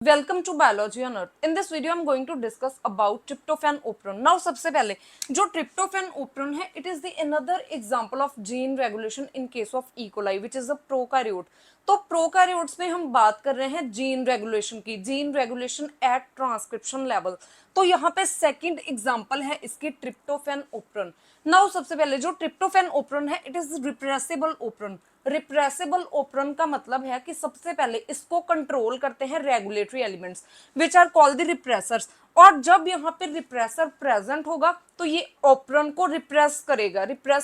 Welcome to biology on earth. In this video I am going to discuss about tryptophan operon. Now सबसे पहले जो tryptophan operon है, it is the another example of gene regulation in case of E coli which is a prokaryote. तो prokaryotes में हम बात कर रहे हैं जीन रेगुलेशन की, gene regulation at transcription level. तो यहाँ पे सेकंड एग्जांपल है इसकी ट्रिप्टोफैन ओपेरॉन। नाउ सबसे पहले जो ट्रिप्टोफैन ओपेरॉन है, it is repressible operon. Repressible operon का मतलब है कि सबसे पहले इसको कंट्रोल करते हैं regulatory elements which are called the repressors. और जब यहाँ पे रिप्रेसर प्रेजेंट होगा तो ये ओपेरॉन को रिप्रेस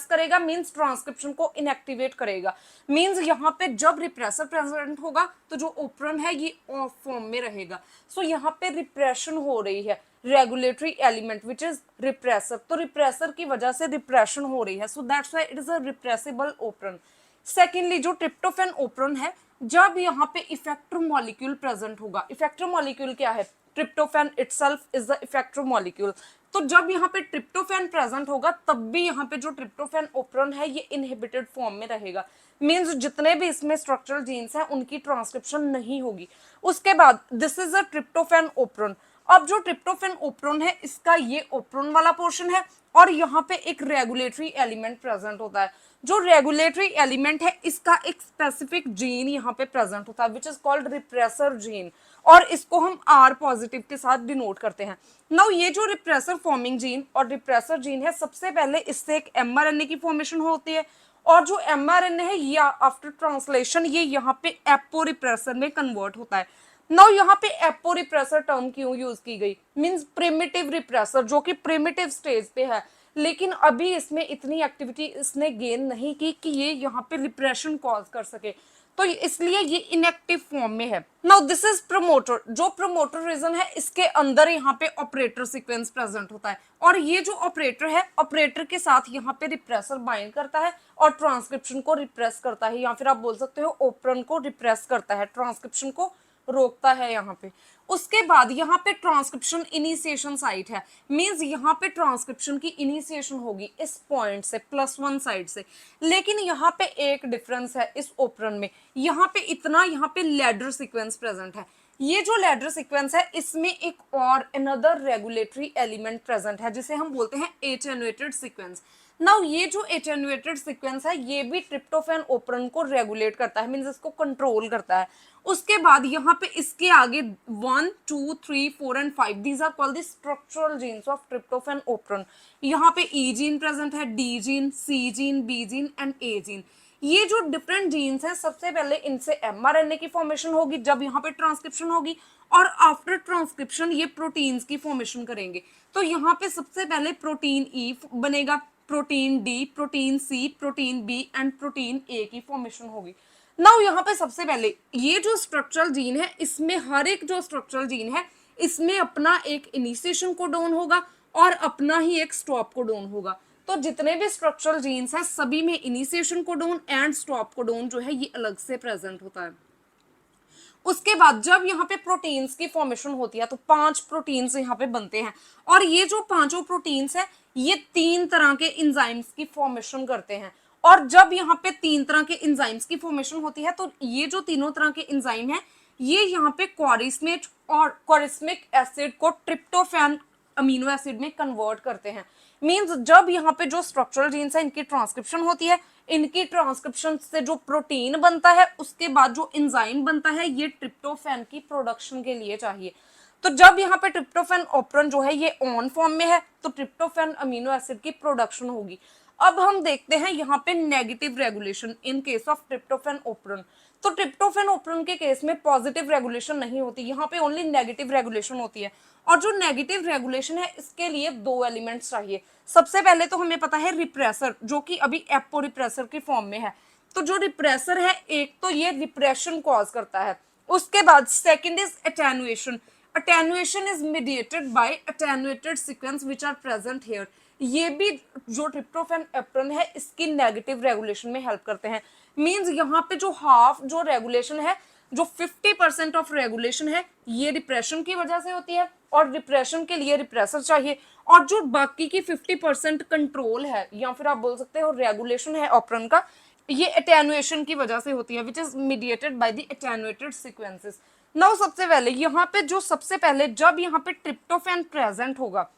करेगा मींस ट्रांसक्रिप्शन को इनएक्टिवेट करेगा। मींस यहाँ पे जब रिप्रेसर प्रेजेंट होगा तो जो ओपेरॉन है ये ऑफ फॉर्म में रहेगा। सो यहाँ पे रिप्रेशन हो रही है regulatory element which is repressor, तो रिप्रेसर की वजह से रिप्रेशन हो रही है। So that's why it is a repressible operon. Secondly जो ट्रिप्टोफैन ओपेरॉन है, जब यहाँ पे इफेक्टर मॉलिक्यूल प्रेजेंट होगा। इफेक्टर मॉलिक्यूल क्या है? Tryptophan itself is the effector molecule. तो जब यहाँ पे ट्रिप्टोफैन प्रेजेंट होगा तब भी यहाँ पे जो ट्रिप्टोफैन ओपेरॉन है ये इनहिबिटेड फॉर्म में रहेगा। मींस जितने भी इसमें स्ट्रक्चरल जीन्स हैं उनकी ट्रांसक्रिप्शन नहीं होगी। उसके बाद this is a tryptophan operon. अब जो ट्रिप्टोफैन ओपेरॉन है इसका ये ओपेरॉन वाला पोर्शन है और यहाँ पे एक रेगुलेटरी एलिमेंट प्रेजेंट होता है। जो रेगुलेटरी एलिमेंट है इसका एक स्पेसिफिक जीन यहाँ पे प्रेजेंट होता है which is called repressor gene, और इसको हम आर पॉजिटिव के साथ डिनोट करते हैं। नाउ ये जो रिप्रेसर फॉर्मिंग जीन और रिप्रेसर जीन है, सबसे पहले इससे एक एमआरएनए की फॉर्मेशन होती है और जो एमआरएनए है ये आफ्टर ट्रांसलेशन ये यहाँ पे एपो रिप्रेसर में कन्वर्ट होता है। नाउ यहाँ पे एपो रिप्रेसर टर्म क्यों यूज की गई? मींस प्रिमिटिव रिप्रेसर, जो कि प्रिमिटिव स्टेज पे है लेकिन अभी इसमें इतनी एक्टिविटी इसने गेन नहीं की कि ये यहाँ पे रिप्रेशन कॉज कर सके, तो इसलिए ये इनएक्टिव फॉर्म में है। Now this is promoter. जो प्रमोटर रीजन है इसके अंदर यहाँ पे ऑपरेटर सीक्वेंस प्रेजेंट होता है और ये जो ऑपरेटर है, ऑपरेटर के साथ यहाँ पे रिप्रेसर बाइंड करता है और ट्रांसक्रिप्शन को रिप्रेस करता है, या फिर आप बोल सकते हो ओपेरॉन को रिप्रेस करता है, ट्रांसक्रिप्शन को रोकता है यहाँ पे। उसके बाद यहाँ पे ट्रांसक्रिप्शन इनिशिएशन साइट है, मींस यहाँ पे ट्रांसक्रिप्शन की इनिशिएशन होगी इस पॉइंट से +1 साइड से। लेकिन यहाँ पे एक डिफरेंस है इस ओपेरॉन में, यहाँ पे इतना यहाँ पे लैडर सीक्वेंस प्रेजेंट है। ये जो लैडर सीक्वेंस है इसमें एक और अनदर रेगुलेटरी एलिमेंट प्रेजेंट है जिसे हम बोलते हैं एटेन्यूएटेड सीक्वेंस। नाउ ये जो एटेन्यूएटेड सीक्वेंस है ये भी ट्रिप्टोफैन ओपेरॉन को रेगुलेट करता है, मींस इसको कंट्रोल करता है। उसके बाद यहाँ पे इसके आगे 1, 2, 3, 4 and 5 these are called the structural genes of tryptophan operon. यहाँ पे ई जीन प्रेजेंट है, D gene, C gene, B gene and A gene. ये जो डिफरेंट जीन्स हैं सबसे पहले इनसे एमआरएनए की फॉर्मेशन होगी जब यहाँ पे ट्रांसक्रिप्शन होगी, और आफ्टर ट्रांसक्रिप्शन ये प्रोटीन्स की फॉर्मेशन करेंगे। तो यहाँ पे सबसे पहले प्रोटीन ई बनेगा, protein D, protein C, protein B and protein A की फॉर्मेशन होगी। नाउ यहाँ पे सबसे पहले ये जो स्ट्रक्चरल जीन है इसमें हर एक जो स्ट्रक्चरल जीन है इसमें अपना एक इनिशिएशन कोडोन होगा और अपना ही एक स्टॉप कोडोन होगा। तो जितने भी स्ट्रक्चरल जीन्स हैं सभी में initiation codon and stop codon जो है ये अलग से प्रेजेंट होता है। उसके बाद जब यहाँ पे प्रोटीन्स की फॉर्मेशन होती है तो 5 प्रोटीन्स यहाँ पे बनते हैं, और ये जो पांचों प्रोटीन्स हैं ये 3 तरह के इंजाइम्स की फॉर्मेशन करते हैं। और जब यहाँ पे 3 तरह के इंजाइम्स की फॉर्मेशन होती है तो ये जो तीनों तरह के इंजाइम है ये यहाँ पे क्वारिस्मेट और क्वारिस्मिक एसिड को ट्रिप्टोफैन अमीनो एसिड में कन्वर्ट करते हैं। मींस जब यहाँ पे जो स्ट्रक्चरल जीन्स है इनकी ट्रांसक्रिप्शन होती है, इनकी ट्रांसक्रिप्शन से जो प्रोटीन बनता है उसके बाद जो एंजाइम बनता है ये ट्रिप्टोफैन की प्रोडक्शन के लिए चाहिए। तो जब यहाँ पे ट्रिप्टोफैन ओपेरॉन जो है ये ऑन फॉर्म में है तो ट्रिप्टोफैन अमीनो एसिड की प्रोडक्शन होगी। अब हम देखते हैं यहाँ पे negative regulation in case of tryptophan operon. तो ट्रिप्टोफैन ओपेरॉन के केस में पॉजिटिव रेगुलेशन नहीं होती, यहाँ पे ओनली नेगेटिव रेगुलेशन होती है। और जो नेगेटिव रेगुलेशन है इसके लिए 2 एलिमेंट्स चाहिए। सबसे पहले तो हमें पता है रिप्रेसर, जो कि अभी एपो रिप्रेसर की फॉर्म में है। तो जो रिप्रेसर है एक तो ये रिप्रेशन कॉज करता है। उसके बाद second is attenuation. Attenuation is mediated by attenuated sequence which are present here. ये भी जो ट्रिप्टोफैन ओपेरॉन है इसकी नेगेटिव रेगुलेशन में हेल्प करते हैं। मींस यहाँ पे जो हाफ जो रेगुलेशन है, जो 50% ऑफ रेगुलेशन है ये रिप्रेशन की वजह से होती है और रिप्रेशन के लिए रिप्रेसर चाहिए, और जो बाकी की 50% कंट्रोल है या फिर आप बोल सकते हो रेगुलेशन है ओपेरॉन का, ये अटेन्युएशन की वजह से होती है which is mediated by the attenuated sequences. Now सबसे पहले यहाँ पे जो सबसे पहले जब यहाँ पे ट्रिप्टोफैन प्रेजेंट होगा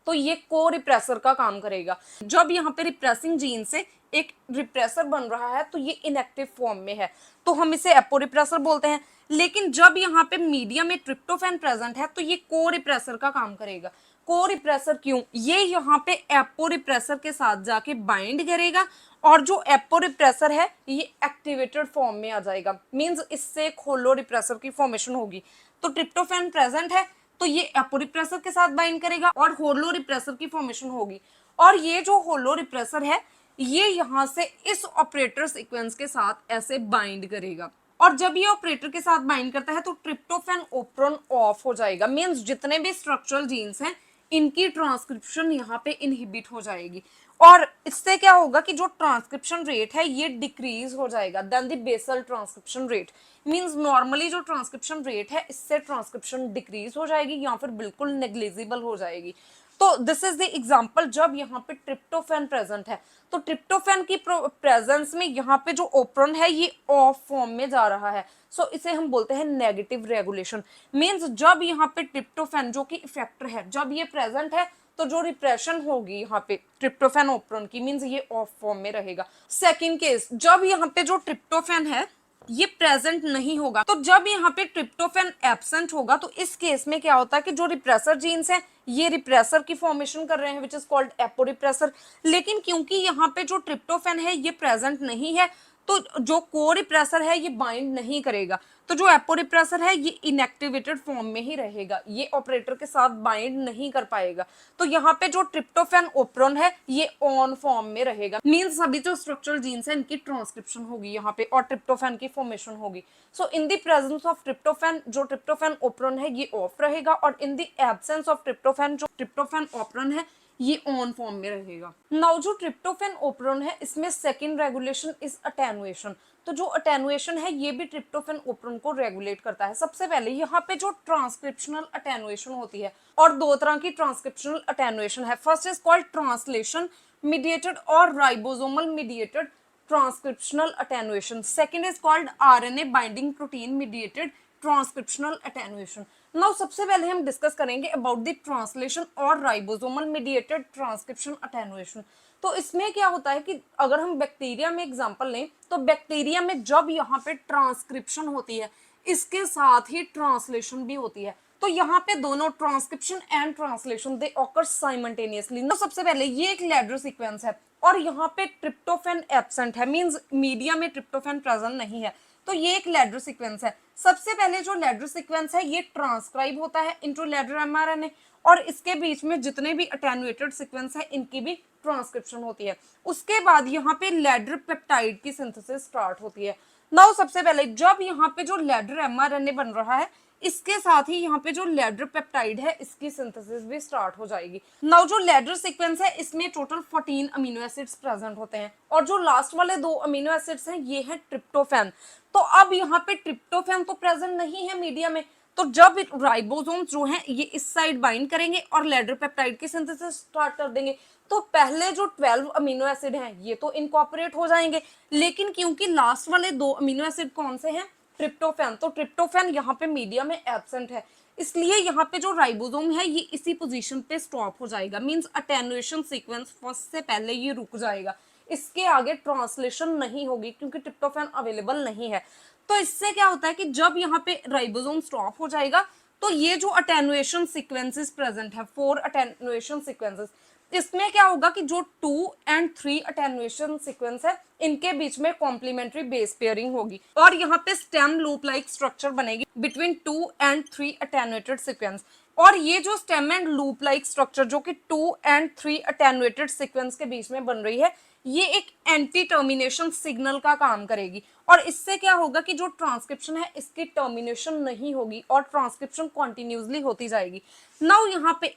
तो ये को रिप्रेसर का काम करेगा। जब यहाँ पे रिप्रेसिंग जीन से एक रिप्रेसर बन रहा है तो ये इनएक्टिव फॉर्म में है तो हम इसे एपोरिप्रेसर बोलते हैं। लेकिन जब यहाँ पे मीडियम में ट्रिप्टोफैन प्रेजेंट है तो ये को रिप्रेसर का काम करेगा। को रिप्रेसर क्यों? ये यहाँ पे एपोरिप्रेसर के साथ जाके बाइंड करेगा और जो एपोरिप्रेसर है ये एक्टिवेटेड फॉर्म में आ जाएगा, मींस इससे एक होलो रिप्रेसर की फॉर्मेशन होगी। तो ट्रिप्टोफैन प्रेजेंट है तो ये एपोरिप्रेसर के साथ बाइंड करेगा और होलो रिप्रेसर की फॉर्मेशन होगी। और ये जो होलो रिप्रेसर है ये यहाँ से इस ऑपरेटर सीक्वेंस के साथ ऐसे बाइंड करेगा और जब ये ऑपरेटर के साथ बाइंड करता है तो ट्रिप्टोफैन ओप्रोन ऑफ हो जाएगा, मींस जितने भी स्ट्रक्चरल जीन्स हैं इनकी ट्रांसक्रिप्शन यहाँ पे इनहिबिट हो जाएगी और इससे क्या होगा कि जो ट्रांसक्रिप्शन रेट है ये डिक्रीज हो जाएगा then the basal transcription rate. Means normally जो ट्रांसक्रिप्शन रेट है इससे ट्रांसक्रिप्शन डिक्रीज हो जाएगी या फिर बिल्कुल नेग्लिजिबल हो जाएगी। तो दिस इज द एग्जांपल जब यहाँ पे ट्रिप्टोफैन प्रेजेंट है तो ट्रिप्टोफैन की प्रेजेंस में यहाँ पे जो ओप्रोन है ये ऑफ फॉर्म में जा रहा है। सो इसे हम बोलते हैं नेगेटिव रेगुलेशन। मींस जब यहाँ पे ट्रिप्टोफैन जो कि इफेक्टर है जब ये प्रेजेंट है तो जो रिप्रेशन होगी यहाँ पे ट्रिप्टोफैन ओप्रोन की मींस ये ऑफ फॉर्म में रहेगा। सेकंड केस जब यहाँ पे जो ट्रिप्टोफैन है ये प्रेजेंट नहीं होगा तो जब यहाँ पे ट्रिप्टोफैन एब्सेंट होगा तो इस केस में क्या होता है कि जो रिप्रेसर जीन्स है ये रिप्रेसर की फॉर्मेशन कर रहे हैं विच इज कॉल्ड एपोरिप्रेसर। लेकिन क्योंकि यहाँ पे जो ट्रिप्टोफैन है ये प्रेजेंट नहीं है तो जो को रिप्रेसर है ये बाइंड नहीं करेगा तो जो एपोरिप्रेसर है ये इनएक्टिवेटेड फॉर्म में ही रहेगा, ये ऑपरेटर के साथ बाइंड नहीं कर पाएगा। तो यहाँ पे जो ट्रिप्टोफैन ओप्रोन है ये ऑन फॉर्म में रहेगा, मींस सभी जो स्ट्रक्चरल जीन्स है इनकी ट्रांसक्रिप्शन होगी यहाँ पे और ट्रिप्टोफैन की फॉर्मेशन होगी। So in the presence of tryptophan जो ट्रिप्टोफैन ओप्रोन है ये ऑफ रहेगा और in the absence of tryptophan जो ट्रिप्टोफैन ओप्रोन है ये ऑन फॉर्म में रहेगा। नाउ जो ट्रिप्टोफैन ओप्रोन है इसमें सेकंड रेगुलेशन इज अटेनुएशन। तो जो अटेनुएशन है ये भी ट्रिप्टोफैन ओप्रोन को रेगुलेट करता है। सबसे पहले यहाँ पे जो ट्रांसक्रिप्शनल अटेनुएशन होती है और दो तरह की ट्रांसक्रिप्शनल अटेनुएशन है। First is called translation mediated और ribosomal mediated transcriptional attenuation. Second is called RNA binding protein mediated transcriptional attenuation. Now सबसे पहले हम डिस्कस करेंगे अबाउट द ट्रांसलेशन और राइबोसोमल मीडिएटेड ट्रांसक्रिप्शन अटेनुएशन। तो इसमें क्या होता है कि अगर हम बैक्टीरिया में एग्जांपल लें तो बैक्टीरिया में जब यहाँ पे ट्रांसक्रिप्शन होती है इसके साथ ही ट्रांसलेशन भी होती है। तो यहाँ पे दोनों transcription and translation they occur simultaneously. तो सबसे पहले ये एक लैडर सीक्वेंस है और यहाँ पे ट्रिप्टोफैन एब्सेंट है, मींस मीडिया में ट्रिप्टोफैन प्रेजेंट नहीं है। तो ये एक लैडर सीक्वेंस है। सबसे पहले जो लैडर सीक्वेंस है ये ट्रांसक्राइब होता है इनटू लैडर एमआरएनए और इसके बीच में जितने भी अटेनुएटेड सीक्वेंस है इनकी भी ट्रांसक्रिप्शन होती है। उसके बाद यहाँ पे लैडर पेप्टाइड की सिंथेसिस स्टार्ट होती है। नाउ सबसे पहले जब यहाँ पे जो लैडर एमआरएनए बन रहा है इसके साथ ही यहाँ पे जो लैडर पेप्टाइड है इसकी सिंथेसिस भी स्टार्ट हो जाएगी। नाउ जो लैडर सीक्वेंस है इसमें टोटल 14 अमीनो एसिड्स प्रेजेंट होते हैं और जो लास्ट वाले 2 अमीनो एसिड्स हैं ये है ट्रिप्टोफैन। तो अब यहाँ पे ट्रिप्टोफैन तो प्रेजेंट नहीं है मीडिया में तो जब राइबोसोम जो है ये इस साइड बाइंड करेंगे और लैडर पेप्टाइड की सिंथेसिस स्टार्ट कर देंगे तो पहले जो 12 अमीनो एसिड हैं ये तो इनकॉर्पोरेट हो जाएंगे। लेकिन क्योंकि लास्ट वाले 2 अमीनो एसिड कौन से हैं? ट्रिप्टोफैन। तो ट्रिप्टोफैन यहाँ पे मीडिया में एब्सेंट है इसलिए यहाँ पे जो राइबोसोम है ये इसी पोजीशन पे स्टॉप हो जाएगा, मींस अटेनुएशन सीक्वेंस फर्स्ट से पहले ये रुक जाएगा, इसके आगे ट्रांसलेशन नहीं होगी क्योंकि ट्रिप्टोफैन अवेलेबल नहीं है। तो इससे क्या होता है कि जब यहाँ पे राइबोसोम स्टॉप हो जाएगा तो ये जो अटेनुएशन सीक्वेंसेस प्रेजेंट है 4 अटेनुएशन सीक्वेंसेस इसमें क्या होगा कि जो 2 and 3 अटेनुएशन सीक्वेंस है इनके बीच में कॉम्प्लीमेंट्री बेस पेयरिंग होगी और यहाँ पे स्टेम लूप लाइक स्ट्रक्चर बनेगी बिटवीन 2 and 3 अटेनुएटेड सीक्वेंस। और ये जो stem and loop like structure जो कि 2 and 3 अटेनुएटेड सीक्वेंस के बीच में बन रही है ये एक एंटी टर्मिनेशन सिग्नल का काम करेगी और इससे क्या होगा कि जो ट्रांसक्रिप्शन है इसकी टर्मिनेशन नहीं होगी और ट्रांसक्रिप्शन कॉन्टिन्यूसली होती जाएगी। नाउ यहाँ पे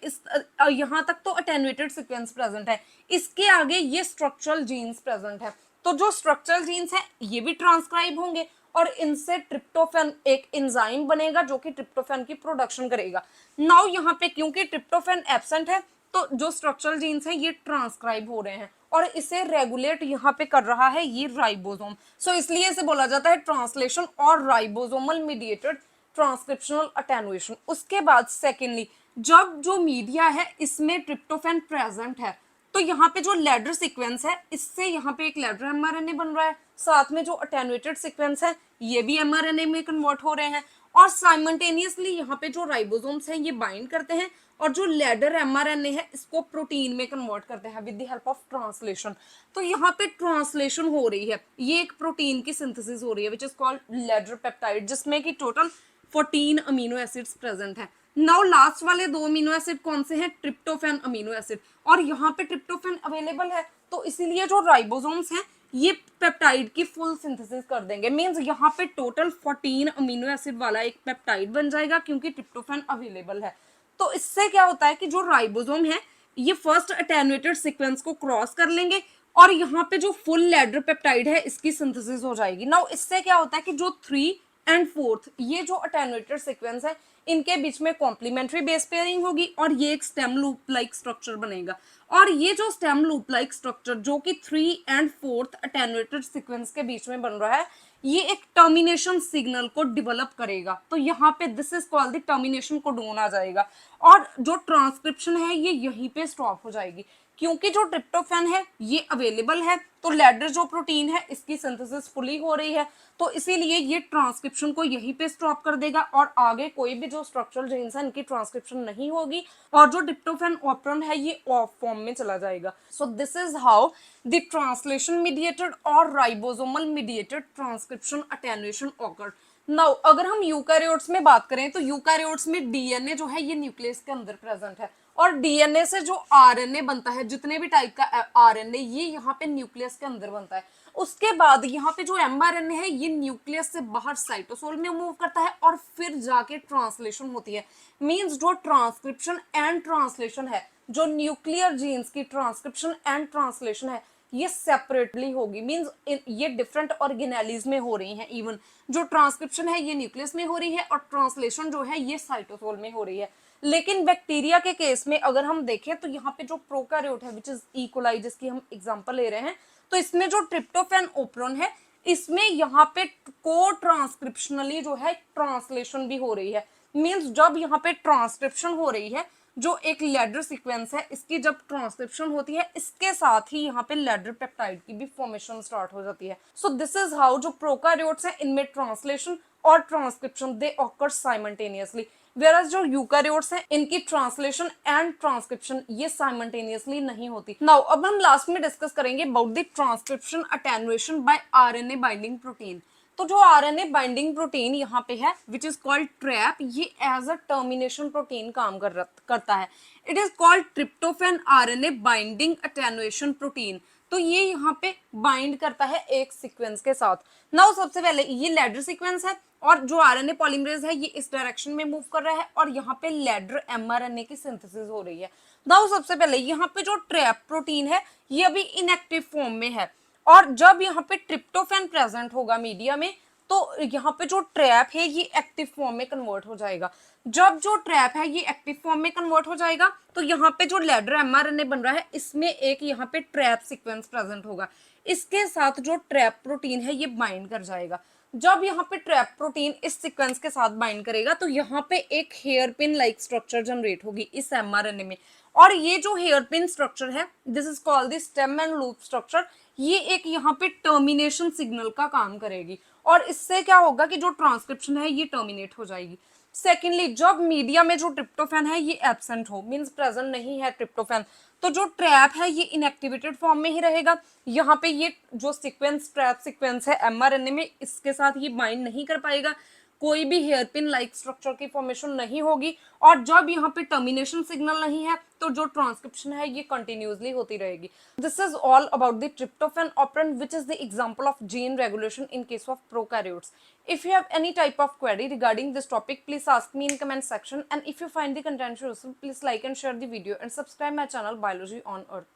यहाँ तक तो अटेनुएटेड सीक्वेंस प्रेजेंट है, इसके आगे ये स्ट्रक्चरल जीन्स प्रेजेंट है। तो जो स्ट्रक्चरल जीन्स है ये भी ट्रांसक्राइब होंगे और इनसे ट्रिप्टोफैन एक एंजाइम बनेगा जो कि ट्रिप्टोफैन की प्रोडक्शन करेगा। नाउ यहाँ पे क्योंकि ट्रिप्टोफैन एब्सेंट है तो जो स्ट्रक्चरल जीन्स हैं ये ट्रांसक्राइब हो रहे हैं और इसे रेगुलेट यहाँ पे कर रहा है ये राइबोसोम। सो इसलिए इसे बोला जाता है ट्रांसलेशन और राइबोसोमल मीडिएटेड ट्रांसक्रिप्शनल अटेनुएशन। उसके बाद सेकेंडली जब जो मीडिया है इसमें ट्रिप्टोफैन प्रेजेंट है तो यहाँ पे जो लैडर सीक्वेंस है इससे यहाँ पे एक लैडर एमआरएनए बन रहा है, साथ में जो अटेनुएटेड सीक्वेंस है ये भी एमआरएनए में कन्वर्ट हो रहे हैं और साइमल्टेनियसली यहाँ पे जो राइबोसोम्स हैं ये बाइंड करते हैं और जो लैडर एमआरएनए है इसको प्रोटीन में कन्वर्ट करते हैं with the help of translation. तो यहाँ पे ट्रांसलेशन हो रही है, ये एक प्रोटीन की सिंथेसिस हो रही है which is called ladder peptide, जिसमें कि टोटल 14 अमीनो एसिड्स प्रेजेंट है। नाउ लास्ट वाले 2 अमीनो एसिड कौन से हैं? ट्रिप्टोफैन अमीनो एसिड, और यहाँ पे ट्रिप्टोफैन अवेलेबल है तो इसीलिए जो राइबोसोम्स हैं ये पेप्टाइड की फुल सिंथेसिस कर देंगे। मींस यहाँ पे टोटल 14 अमीनो एसिड वाला एक पेप्टाइड बन जाएगा क्योंकि ट्रिप्टोफैन अवेलेबल है। तो इससे क्या होता है कि जो राइबोसोम है ये फर्स्ट अटेनुएटेड सीक्वेंस को क्रॉस कर लेंगे और यहाँ पे जो फुल लैडर पेप्टाइड है इसकी सिंथेसिस हो जाएगी। नाउ इससे क्या होता है कि जो 3 एंड 4th ये जो अटेनुएटेड सीक्वेंस है इनके बीच में कॉम्प्लीमेंट्री बेस पेयरिंग होगी और ये एक स्टेम लूप लाइक स्ट्रक्चर बनेगा। और ये जो स्टेम लूप लाइक स्ट्रक्चर जो कि 3 एंड 4th अटेनुएटेड सीक्वेंस के बीच में बन रहा है ये एक टर्मिनेशन सिग्नल को डेवलप करेगा। तो यहाँ पे this is called the termination codon आ जाएगा और जो ट्रांसक्रिप्शन है ये यहीं पे स्टॉप हो जाएगी क्योंकि जो ट्रिप्टोफैन है ये अवेलेबल है तो लैडर जो प्रोटीन है इसकी सिंथेसिस फुली हो रही है तो इसीलिए ये ट्रांसक्रिप्शन को यहीं पे स्टॉप कर देगा और आगे कोई भी जो स्ट्रक्चरल जीन्स है इनकी ट्रांसक्रिप्शन नहीं होगी और जो ट्रिप्टोफैन ऑपरन है ये ऑफ फॉर्म में चला जाएगा। So this is how the translation mediated और ribosomal mediated transcription attenuation occur. Now अगर हम यूकैरियोट्स में बात करें तो यूकैरियोट्स में डीएनए जो है ये न्यूक्लियस के अंदर प्रेजेंट है और डीएनए से जो आरएनए बनता है जितने भी टाइप का आरएनए ये यहाँ पे न्यूक्लियस के अंदर बनता है। उसके बाद यहाँ पे जो एमआरएनए है ये न्यूक्लियस से बाहर साइटोसोल में मूव करता है और फिर जाके ट्रांसलेशन होती है। मींस जो ट्रांसक्रिप्शन एंड ट्रांसलेशन है, जो न्यूक्लियर जीन्स की ट्रांसक्रिप्शन एंड ट्रांसलेशन है ये सेपरेटली होगी। मींस ये डिफरेंट ऑर्गेनेलीज में हो रही हैं। इवन जो ट्रांसक्रिप्शन है ये न्यूक्लियस में हो रही है और ट्रांसलेशन जो है ये साइटोसोल में हो रही है। लेकिन बैक्टीरिया के केस में अगर हम देखें तो यहाँ पे जो प्रोकैरियोट है विच इज ई कोलाई जिसकी हम एग्जांपल ले रहे हैं तो इसमें जो ट्रिप्टोफैन ओपरॉन है इसमें यहाँ पे को ट्रांसक्रिप्शनली जो है ट्रांसलेशन भी हो रही है। मींस जब यहाँ पे ट्रांसक्रिप्शन हो रही है जो एक लैडर सीक्वेंस है इसकी जब ट्रांसक्रिप्शन होती है इसके साथ ही यहाँ पे लैडर पेप्टाइड की भी फॉर्मेशन स्टार्ट हो जाती है। सो दिस इज हाउ जो प्रोकैरियोट्स हैं इनमें ट्रांसलेशन और ट्रांसक्रिप्शन दे ऑकर साइमल्टेनियसली, वेयरएज जो यूकैरियोट्स हैं इनकी ट्रांसलेशन एंड ट्रांसक्रिप्शन ये साइमल्टेनियसली नहीं होती। नाउ अब हम लास्ट में डिस्कस करेंगे about the transcription attenuation by RNA binding protein. तो जो आरएनए बाइंडिंग प्रोटीन यहाँ पे है विच इज कॉल्ड ट्रैप, ये एज अ टर्मिनेशन प्रोटीन काम करता है। It is called tryptophan RNA binding attenuation protein. तो ये यहाँ पे बाइंड करता है एक सीक्वेंस के साथ। नाउ सबसे पहले ये लैडर सीक्वेंस है और जो आरएनए पॉलीमरेज है ये इस डायरेक्शन में मूव कर रहा है और यहाँ पे लैडर एमआरएनए की सिंथेसिस हो रही है। नाउ सबसे पहले यहाँ पे जो ट्रैप प्रोटीन है ये अभी इनएक्टिव फॉर्म में है और जब यहाँ पे ट्रिप्टोफैन प्रेजेंट होगा मीडिया में तो यहाँ पे जो ट्रैप है ये एक्टिव फॉर्म में कन्वर्ट हो जाएगा। जब जो ट्रैप है ये एक्टिव फॉर्म में कन्वर्ट हो जाएगा तो यहाँ पे जो लैडर एमआरएनए बन रहा है इसमें एक यहाँ पे ट्रैप सीक्वेंस प्रेजेंट होगा, इसके साथ जो ट्रैप प्रोटीन है ये बाइंड कर जाएगा। जब यहाँ पे ट्रैप प्रोटीन इस सीक्वेंस के साथ बाइंड करेगा तो यहाँ पे एक hair pin like structure generate होगी इस एमआरएनए में और ये जो हेयर पिन स्ट्रक्चर है this is called the stem and loop structure. ये एक यहाँ पे टर्मिनेशन सिग्नल का काम करेगी और इससे क्या होगा कि जो ट्रांसक्रिप्शन है ये टर्मिनेट हो जाएगी। सेकेंडली जब मीडिया में जो ट्रिप्टोफैन है ये एब्सेंट हो मींस प्रेजेंट नहीं है ट्रिप्टोफैन तो जो ट्रैप है ये इनएक्टिवेटेड फॉर्म में ही रहेगा। यहाँ पे ये जो सीक्वेंस ट्रैप सीक्वेंस है एमआरएनए में इसके साथ ये बाइंड नहीं कर पाएगा, कोई भी हेयर पिन लाइक स्ट्रक्चर की फॉर्मेशन नहीं होगी और जब यहाँ पे टर्मिनेशन सिग्नल नहीं है तो जो ट्रांसक्रिप्शन है ये कंटिन्यूसली होती रहेगी। This is all about the tryptophan operon which is the example of gene regulation in case of prokaryotes. If you have any type of query regarding this topic, please ask me in comment section, and if you find the content useful, please like and share the video and subscribe my channel Biology on Earth.